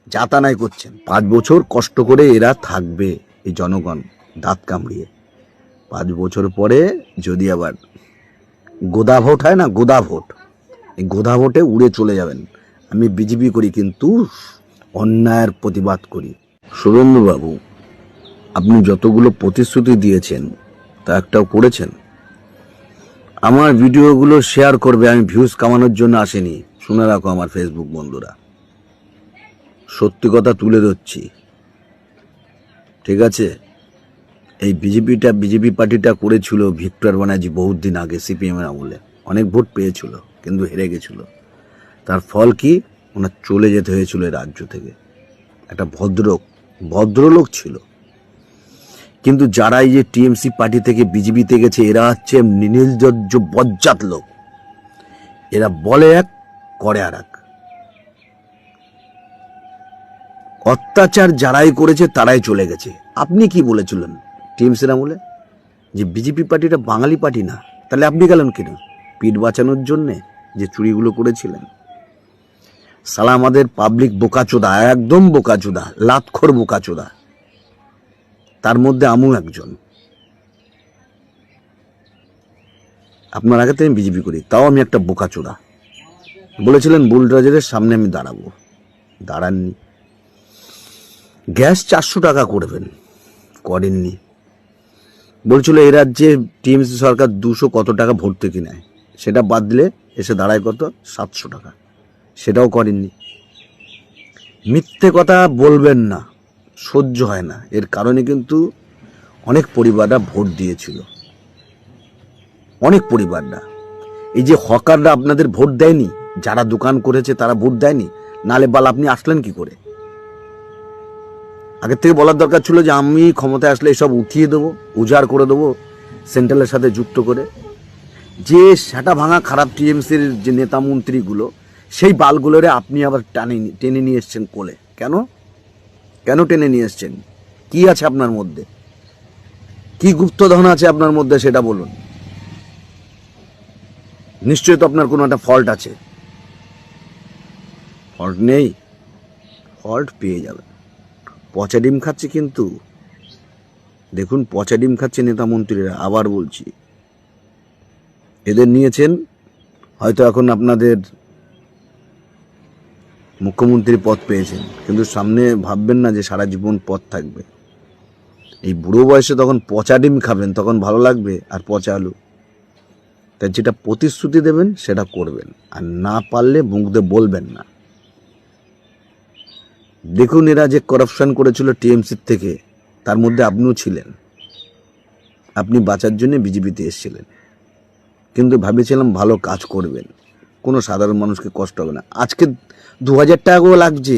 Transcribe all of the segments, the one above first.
যাতানাই করছেন। 5 বছর কষ্ট করে এরা থাকবে, এই জনগণ দাঁত কামড়িয়ে। 5 বছর পরে যদি আবার গোদা ভোট হয় না, গোদা ভোট, এই গোদা ভোটে উড়ে চলে যাবেন। আমি বিজেপি করি কিন্তু অন্যায়ের প্রতিবাদ করি। শুভেন্দুবাবু, আপনি যতগুলো প্রতিশ্রুতি দিয়েছেন তা একটাও করেছেন? আমার ভিডিওগুলো শেয়ার করবে, আমি ভিউজ কামানোর জন্য আসেনি। শুনে রাখো আমার ফেসবুক বন্ধুরা, সত্যি কথা তুলে ধরছি, ঠিক আছে? এই বিজেপি পার্টিটা করেছিল ভিক্টর ব্যানার্জি বহুত দিন আগে, সিপিএমের আমলে অনেক ভোট পেয়েছিল কিন্তু হেরে গেছিল। তার ফল কি? ওনার চলে যেতে হয়েছিল রাজ্য থেকে। একটা ভদ্রলোক ছিল, কিন্তু যারা এই যে টিএমসি পার্টি থেকে বিজেপিতে গেছে এরা হচ্ছে নির্লজ্জ বজ্জাত লোক। এরা বলে এক, করে আর এক। অত্যাচার যারাই করেছে তারাই চলে গেছে। আপনি কি বলেছিলেন টিএমসির আমলে? যে বিজেপি পার্টিটা বাঙালি পার্টি না। তাহলে আপনি গেলেন কেন? পিঠ বাঁচানোর জন্যে যে চুরিগুলো করেছিলেন। সালা আমাদের পাবলিক বোকাচোদা, একদম বোকাচোদা, লাতখোর বোকাচোদা। তার মধ্যে আমিও একজন। আপনার আগে থেকে আমি বিজেপি করি, তাও আমি একটা বোকাচোদা। বলেছিলেন বুলডোজারের সামনে আমি দাঁড়াবো, দাঁড়াননি। গ্যাস 400 টাকা করবেন, করেননি। বলছিল এই রাজ্যে টিএমসি সরকার 200 কত টাকা ভর্তুকি নেয়, সেটা বাদ দিলে এসে দাঁড়ায় কত? 700 টাকা, সেটাও করেননি। মিথ্যে কথা বলবেন না, সহ্য হয় না। এর কারণে কিন্তু অনেক পরিবাররা ভোট দিয়েছিল, অনেক পরিবাররা। এই যে হকাররা আপনাদের ভোট দেয়নি, যারা দোকান করেছে তারা ভোট দেয়নি, নালে বাল আপনি আসলেন কি করে? আগের থেকে বলার দরকার ছিল যে আমি ক্ষমতায় আসলে এসব উঠিয়ে দেবো, উজাড় করে দেবো সেন্ট্রালের সাথে যুক্ত করে। যে সেটা ভাঙা খারাপ টিএমসির যে নেতা মন্ত্রীগুলো, সেই বালগুলোরে আপনি আবার টেনে নিয়ে এসছেন কোলে। কেন কেন টেনে নিয়ে এসছেন? কি আছে আপনার মধ্যে? কি গুপ্তধন আছে আপনার মধ্যে সেটা বলুন। নিশ্চয়ই তো আপনার কোনো একটা ফল্ট আছে। ফল্ট নেই, ফল্ট পেয়ে যাবেন। পচা ডিম খাচ্ছে কিন্তু, দেখুন পচা ডিম খাচ্ছে নেতা মন্ত্রীরা। আবার বলছি, এদের নিয়েছেন, হয়তো এখন আপনাদের মুখ্যমন্ত্রী পদ পেয়েছেন, কিন্তু সামনে ভাববেন না যে সারা জীবন পদ থাকবে। এই বুড়ো বয়সে তখন পচা ডিম খাবেন, তখন ভালো লাগবে, আর পচা আলু। তাই যেটা প্রতিশ্রুতি দেবেন সেটা করবেন, আর না পারলে মুখ দিয়ে বলবেন না। দেখুন এরা যে করাপশন করেছিল টিএমসির থেকে, তার মধ্যে আপনিও ছিলেন। আপনি বাঁচার জন্য বিজেপিতে এসেছিলেন, কিন্তু ভেবেছিলাম ভালো কাজ করবেন, কোনো সাধারণ মানুষকে কষ্ট হবে না। আজকে 2000 টাকা করে লাগছে,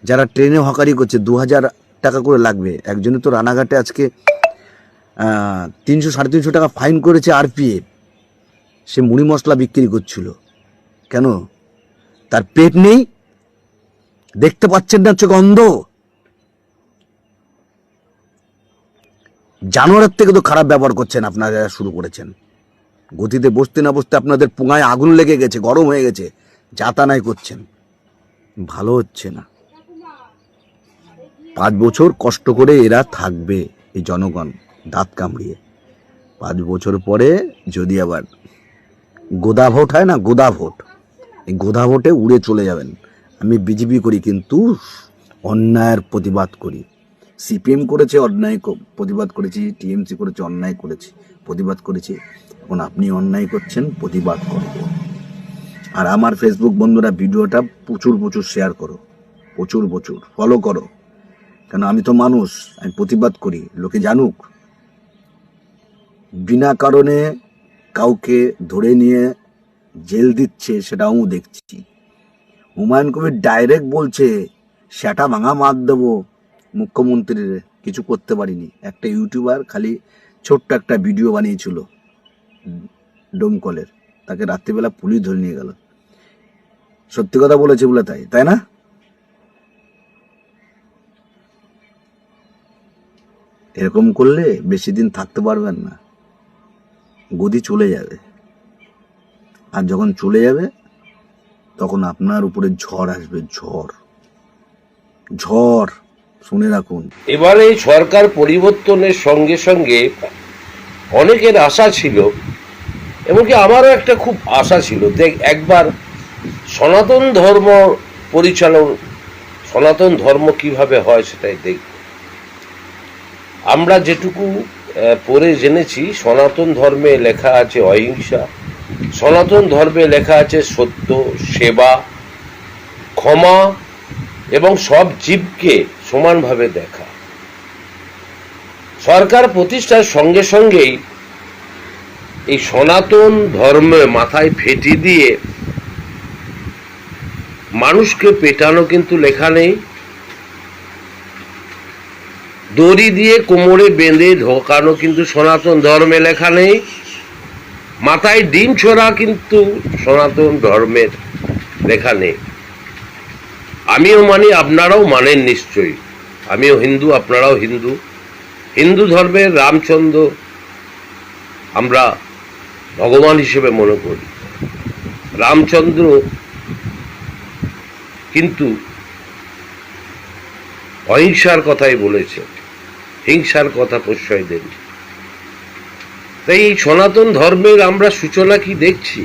যারা ট্রেনে হকারি করছে 2000 টাকা করে লাগবে। একজনে তো রানাঘাটে আজকে 300-350 টাকা ফাইন করেছে আরপিএফ। সে মুড়ি মশলা বিক্রি করছিল। কেন? তার পেট নেই? দেখতে পাচ্ছেন না চোখ অন্ধ? জানোয়ারের থেকে তো খারাপ ব্যবহার করছেন আপনারা, শুরু করেছেন। গতিতে বসতে না বসতে আপনাদের পোঙায় আগুন লেগে গেছে, গরম হয়ে গেছে, যাতানাই করছেন, ভালো হচ্ছে না। 5 বছর কষ্ট করে এরা থাকবে, এই জনগণ দাঁত কামড়িয়ে। 5 বছর পরে যদি আবার গোদা ভোট হয় না, গোদা ভোট, এই গোদা ভোটে উড়ে চলে যাবেন। আমি বিজেপি করি কিন্তু অন্যায়ের প্রতিবাদ করি। সিপিএম করেছে অন্যায় প্রতিবাদ করেছি, টিএমসি করেছে অন্যায় করেছি, প্রতিবাদ করেছি। এখন আপনি অন্যায় করছেন, প্রতিবাদ করব। আর আমার ফেসবুক বন্ধুরা ভিডিওটা প্রচুর শেয়ার করো, প্রচুর ফলো করো। কেন? আমি তো মানুষ, আমি প্রতিবাদ করি, লোকে জানুক। বিনা কারণে কাউকে ধরে নিয়ে জেল দিচ্ছে, সেটাও দেখছি। হুমায়ুন কবির ডাইরেক্ট বলছে সেটা ভাঙা মার দেবো মুখ্যমন্ত্রীর, কিছু করতে পারিনি। একটা ইউটিউবার খালি ছোট্ট একটা ভিডিও বানিয়েছিল ডোমকলের, তাকে রাত্রিবেলা পুলিশ ধরে নিয়ে গেল। সত্যি কথা বলেছে বলে তাই না? এরকম করলে বেশি দিন থাকতে পারবেন না, গদি চলে যাবে। আর যখন চলে যাবে তখন আপনার উপরে ঝড় আসবে, ঝড় ঝড়, শুনে রাখুন। এবারে সরকার পরিবর্তনের সঙ্গে সঙ্গে অনেকের আশা ছিল, এমনকি আমারও একটা খুব আশা ছিল যে একবার সনাতন ধর্ম পরিচালন, সনাতন ধর্ম কিভাবে হয় সেটাই দেখব। আমরা যেটুকু পড়ে জেনেছি, সনাতন ধর্মে লেখা আছে অহিংসা, সনাতন ধর্মে লেখা আছে সত্য, সেবা, ক্ষমা এবং সব জীবকে সমানভাবে দেখা। সরকার প্রতিষ্ঠার সঙ্গে সঙ্গেই এই সনাতন ধর্মে মাথায় ফেটি দিয়ে মানুষকে পেটানো কিন্তু লেখা নেই, দড়ি দিয়ে কোমরে বেঁধে ঢোকানো কিন্তু সনাতন ধর্মে লেখা নেই, মাথায় ডিম ছোড়া কিন্তু সনাতন ধর্মের লেখা নেই। আমিও মানি, আপনারাও মানেন নিশ্চয়ই। আমিও হিন্দু, আপনারাও হিন্দু। হিন্দু ধর্মের রামচন্দ্র আমরা ভগবান হিসেবে মনে করি। রামচন্দ্র কিন্তু অহিংসার কথাই বলেছেন, হিংসার কথা প্রশ্রয় দেন। তাই এই সনাতন ধর্মের আমরা সূচনা কি দেখছি?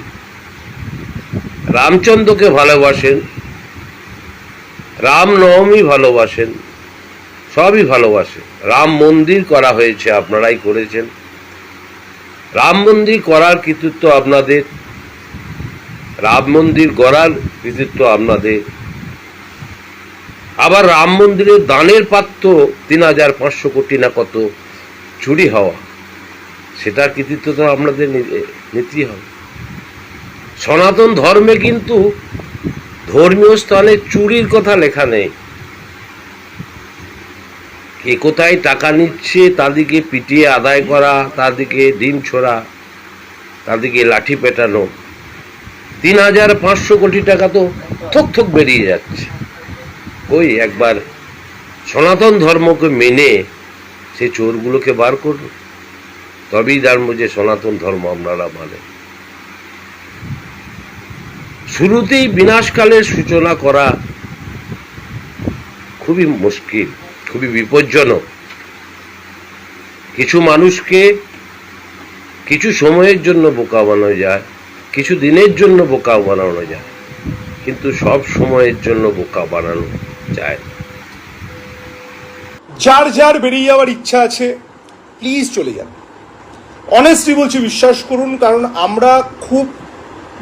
রামচন্দ্রকে ভালোবাসেন, রামনবমী ভালোবাসেন, সবই ভালোবাসেন। রাম মন্দির করা হয়েছে, আপনারাই করেছেন। রাম মন্দির করার কৃতিত্ব আপনাদের, রাম মন্দির গড়ার কৃতিত্ব আপনাদের। আবার রাম মন্দিরের দানের পাত্র ৩,৫০০ কোটি না কত চুরি হওয়া, সেটার কৃতিত্ব তো আপনাদের নিতেই হবে। সনাতন ধর্মে কিন্তু ধর্মীয় স্থানে চুরির কথা লেখা নেই। কে কোথায় টাকা নিচ্ছে তাদেরকে পিটিয়ে আদায় করা, তাদেরকে ডিম ছোড়া, তাদেরকে লাঠি পেটানো। ৩,৫০০ কোটি টাকা তো থক থক বেরিয়ে যাচ্ছে। ওই একবার সনাতন ধর্মকে মেনে সে চোরগুলোকে বার করুন, তবেই জানবো যে সনাতন ধর্ম আপনারা মানেন। শুরুতেই বিনাশকালের সূচনা করা খুবই মুশকিল, খুবই বিপজ্জনক। কিছু মানুষকে কিছু সময়ের জন্য বোকা বানানো যায়, কিছু দিনের জন্য বোকা বানানো যায়, কিন্তু সব সময়ের জন্য বোকা বানানো যায় না। যার যার বেরিয়ে যাওয়ার ইচ্ছা আছে প্লিজ চলে যান। অনেস্টলি বলছি, বিশ্বাস করুন, কারণ আমরা খুব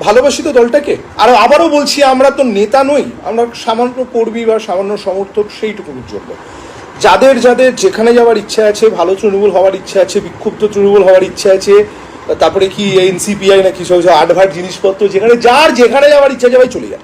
ভালোবাসি তো দলটাকে। আর আবারও বলছি, আমরা তো নেতা নই, আমরা সামান্য কর্মী বা সামান্য সমর্থক, সেইটুকুর জন্য। যাদের যাদের যেখানে যাওয়ার ইচ্ছা আছে, ভালো তৃণমূল হওয়ার ইচ্ছা আছে, বিক্ষুব্ধ তৃণমূল হওয়ার ইচ্ছা আছে, তারপরে কি এনসিপিআই না কি সব আডভার্ট জিনিসপত্র, যেখানে যার যেখানে যাওয়ার ইচ্ছা আছে ভাই চলে যান।